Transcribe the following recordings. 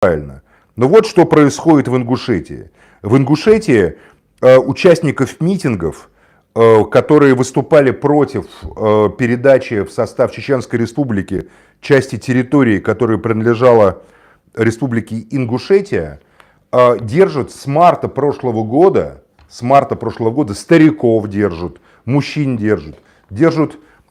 правильно. Но вот что происходит в Ингушетии. В Ингушетии участников митингов, которые выступали против передачи в состав Чеченской Республики части территории, которая принадлежала Республике Ингушетия, держат с марта прошлого года, стариков держат, мужчин держат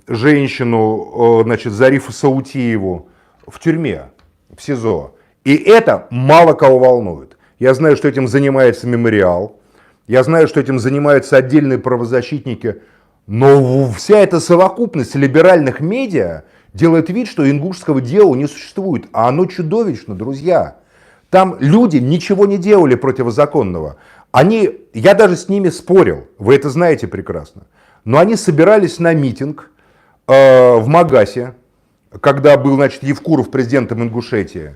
женщину, значит, Зарифу Саутиеву в тюрьме, в СИЗО. И это мало кого волнует. Я знаю, что этим занимается мемориал, я знаю, что этим занимаются отдельные правозащитники, но вся эта совокупность либеральных медиа делает вид, что ингушского дела не существует. А оно чудовищно, друзья. Там люди ничего не делали противозаконного. Я даже с ними спорил, вы это знаете прекрасно. Но они собирались на митинг в Магасе, когда был, значит, Евкуров президентом Ингушетии.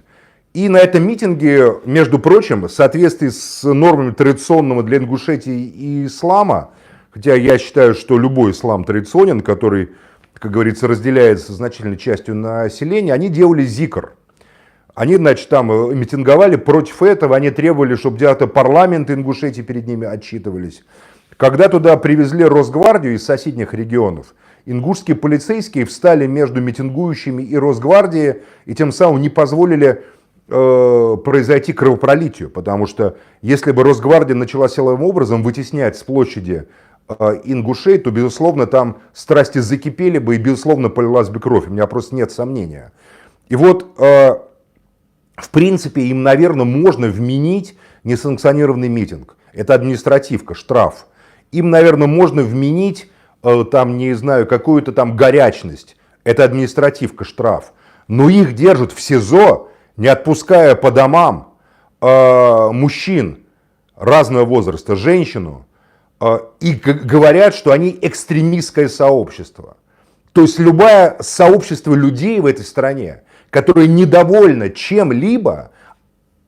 И на этом митинге, между прочим, в соответствии с нормами традиционного для Ингушетии ислама, хотя я считаю, что любой ислам традиционен, который, как говорится, разделяется значительной частью населения, они делали зикр. Они, значит, там митинговали против этого, они требовали, чтобы где-то парламент Ингушетии перед ними отчитывались. Когда туда привезли Росгвардию из соседних регионов, ингушские полицейские встали между митингующими и Росгвардией и тем самым не позволили произойти кровопролитию, потому что если бы Росгвардия начала силовым образом вытеснять с площади ингушей, то, безусловно, там страсти закипели бы и, безусловно, полилась бы кровь. У меня просто нет сомнения. И вот, в принципе, им, наверное, можно вменить несанкционированный митинг. Это административка, штраф. Им, наверное, можно вменить, там, не знаю, какую-то там горячность. Это административка, штраф. Но их держат в СИЗО, не отпуская по домам мужчин разного возраста, женщину, и говорят, что они экстремистское сообщество. То есть любое сообщество людей в этой стране, которое недовольно чем-либо,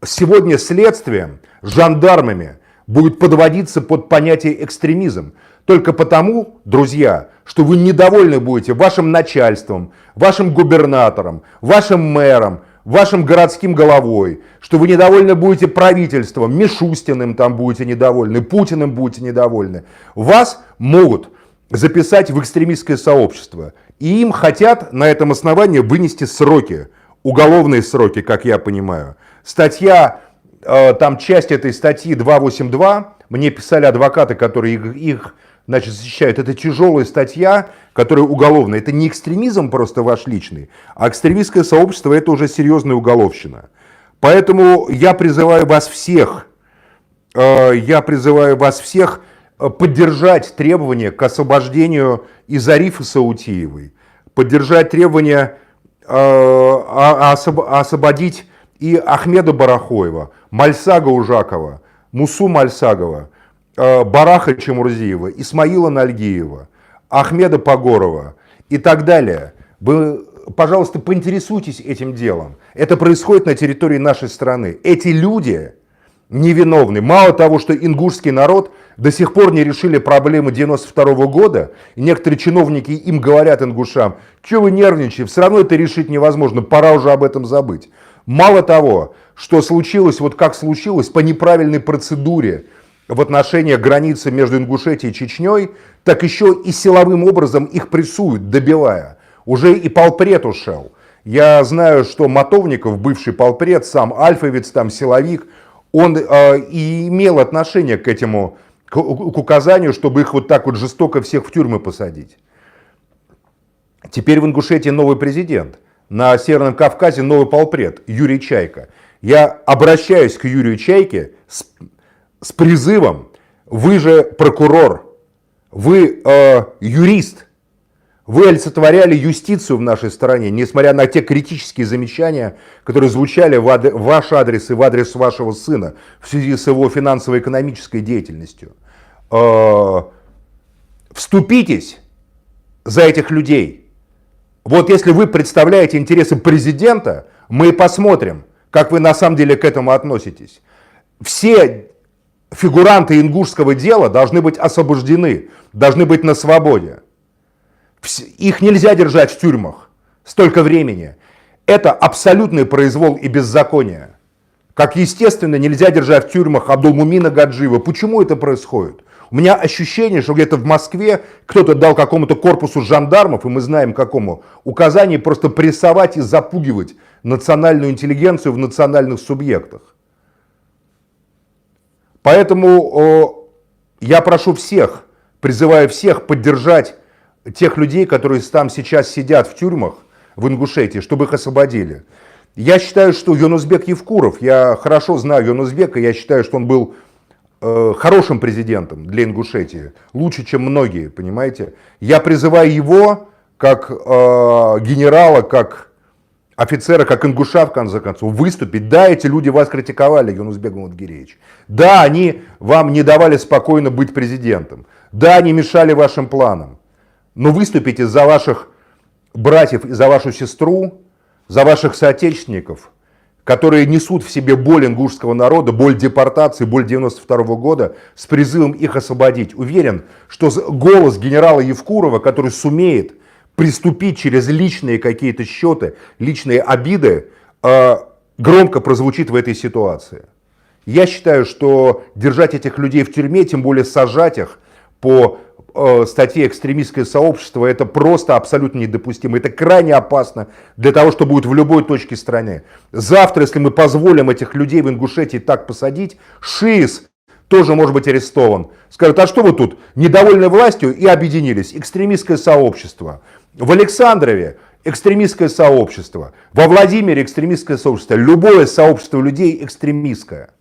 сегодня следствием, жандармами будет подводиться под понятие экстремизм. Только потому, друзья, что вы недовольны будете вашим начальством, вашим губернатором, вашим мэром, вашим городским головой, что вы недовольны будете правительством, Мишустиным там будете недовольны, Путиным будете недовольны. Вас могут записать в экстремистское сообщество. И им хотят на этом основании вынести сроки, уголовные сроки, как я понимаю. Статья, там часть этой статьи 282, мне писали адвокаты, которые их значит, защищают. Это тяжелая статья, которая уголовная. Это не экстремизм просто ваш личный, а экстремистское сообщество — это уже серьезная уголовщина. Поэтому я призываю вас всех поддержать требования к освобождению и Зарифы Саутиевой, поддержать требования освободить и Ахмеда Барахоева, Мальсага Ужакова, Мусу Мальсагова, Бараха Чемурзиева, Исмаила Нальгиева, Ахмеда Погорова и так далее. Вы, пожалуйста, поинтересуйтесь этим делом. Это происходит на территории нашей страны. Эти люди невиновны. Мало того, что ингушский народ до сих пор не решили проблемы 92 года, и некоторые чиновники им говорят, ингушам, что вы нервничаете, все равно это решить невозможно, пора уже об этом забыть. Мало того, что случилось, вот как случилось, по неправильной процедуре в отношении границы между Ингушетией и Чечней, так еще и силовым образом их прессуют, добивая. Уже и полпред ушел. Я знаю, что Мотовников, бывший полпред, сам альфовец, там силовик, он и имел отношение к этому, к указанию, чтобы их вот так вот жестоко всех в тюрьмы посадить. Теперь в Ингушетии новый президент. На Северном Кавказе новый полпред Юрий Чайка. Я обращаюсь к Юрию Чайке с призывом: вы же прокурор, вы юрист, вы олицетворяли юстицию в нашей стране, несмотря на те критические замечания, которые звучали в ваш адрес и в адрес вашего сына в связи с его финансово-экономической деятельностью. Вступитесь за этих людей. Вот если вы представляете интересы президента, мы посмотрим, как вы на самом деле к этому относитесь. Все фигуранты ингушского дела должны быть освобождены, должны быть на свободе. Их нельзя держать в тюрьмах столько времени. Это абсолютный произвол и беззаконие. Как, естественно, нельзя держать в тюрьмах Абдулмумина Гаджиева. Почему это происходит? У меня ощущение, что где-то в Москве кто-то дал какому-то корпусу жандармов, и мы знаем какому, указание просто прессовать и запугивать национальную интеллигенцию в национальных субъектах. Поэтому я прошу всех, призываю всех поддержать тех людей, которые там сейчас сидят в тюрьмах в Ингушетии, чтобы их освободили. Я считаю, что Юнусбек Евкуров, я хорошо знаю Юнусбека, я считаю, что он был хорошим президентом для Ингушетии, лучше, чем многие, понимаете. Я призываю его, как генерала, как офицера, как ингуша, в конце концов, выступить. Да, эти люди вас критиковали, Юнусбек Маматгиреевич. Да, они вам не давали спокойно быть президентом. Да, они мешали вашим планам. Но выступите за ваших братьев и за вашу сестру, за ваших соотечественников, которые несут в себе боль ингушского народа, боль депортации, боль 92 года, с призывом их освободить. Уверен, что голос генерала Евкурова, который сумеет приступить через личные какие-то счеты, личные обиды, громко прозвучит в этой ситуации. Я считаю, что держать этих людей в тюрьме, тем более сажать их по статье «Экстремистское сообщество», это просто абсолютно недопустимо. Это крайне опасно для того, что будет в любой точке страны. Завтра, если мы позволим этих людей в Ингушетии так посадить, ШИИС тоже может быть арестован. Скажут, а что вы тут, недовольны властью, и объединились. Экстремистское сообщество. В Александрове экстремистское сообщество. Во Владимире экстремистское сообщество. Любое сообщество людей экстремистское.